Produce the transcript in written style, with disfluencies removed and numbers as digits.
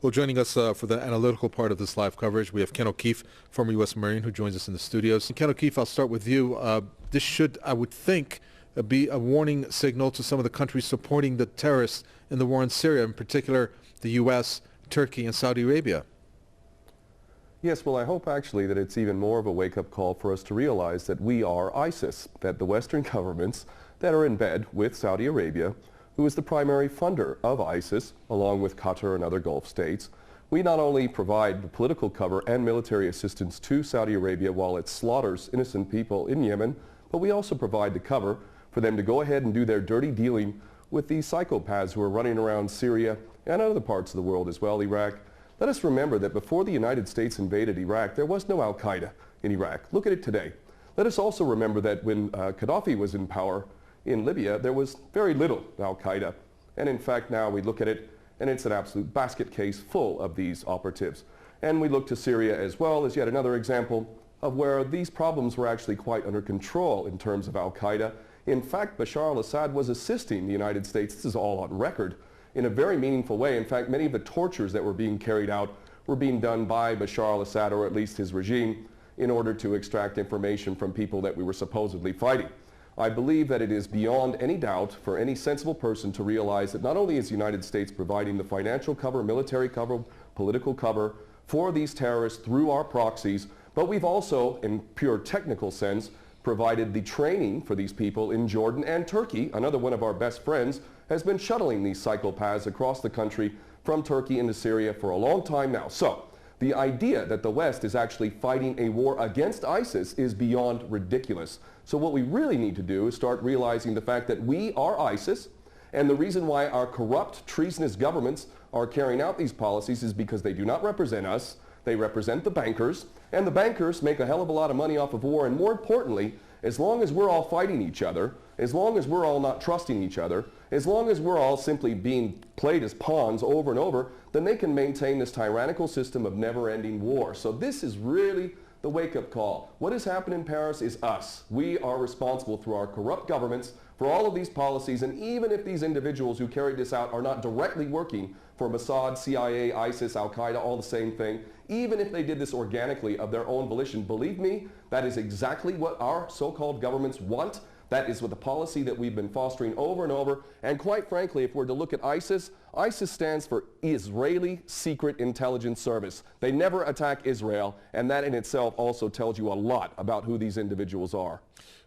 Well, joining us for the analytical part of this live coverage, we have Ken O'Keefe, former U.S. Marine, who joins us in the studios. Ken O'Keefe, I'll start with you. This should, I would think, be a warning signal to some of the countries supporting the terrorists in the war in Syria, in particular the U.S., Turkey, and Saudi Arabia. Yes, well, I hope actually that it's even more of a wake-up call for us to realize that we are ISIS, that the Western governments that are in bed with Saudi Arabia, who is the primary funder of ISIS, along with Qatar and other Gulf states, we not only provide the political cover and military assistance to Saudi Arabia while it slaughters innocent people in Yemen, but we also provide the cover for them to go ahead and do their dirty dealing with these psychopaths who are running around Syria and other parts of the world as well, Iraq. Let us remember that before the United States invaded Iraq, there was no al-Qaeda in Iraq. Look at it today. Let us also remember that when Gaddafi was in power in Libya, there was very little al-Qaeda. And in fact, now we look at it, and it's an absolute basket case full of these operatives. And we look to Syria as well as yet another example of where these problems were actually quite under control in terms of al-Qaeda. In fact, Bashar al-Assad was assisting the United States, this is all on record, in a very meaningful way. In fact, many of the tortures that were being carried out were being done by Bashar al-Assad, or at least his regime, in order to extract information from people that we were supposedly fighting. I believe that it is beyond any doubt for any sensible person to realize that not only is the United States providing the financial cover, military cover, political cover for these terrorists through our proxies, but we've also, in pure technical sense, provided the training for these people in Jordan and Turkey. Another one of our best friends has been shuttling these psychopaths across the country from Turkey into Syria for a long time now. So the idea that the West is actually fighting a war against ISIS is beyond ridiculous. So what we really need to do is start realizing the fact that we are ISIS, and the reason why our corrupt, treasonous governments are carrying out these policies is because they do not represent us. They represent the bankers, and the bankers make a hell of a lot of money off of war. And more importantly, as long as we're all fighting each other, as long as we're all not trusting each other, as long as we're all simply being played as pawns over and over, then they can maintain this tyrannical system of never-ending war. So this is really the wake-up call. What has happened in Paris is us. We are responsible through our corrupt governments for all of these policies, and even if these individuals who carried this out are not directly working for Mossad, CIA, ISIS, Al-Qaeda, all the same thing, even if they did this organically of their own volition, believe me, that is exactly what our so-called governments want. That is what the policy that we've been fostering over and over. And quite frankly, if we're to look at ISIS, ISIS stands for Israeli Secret Intelligence Service. They never attack Israel, and that in itself also tells you a lot about who these individuals are.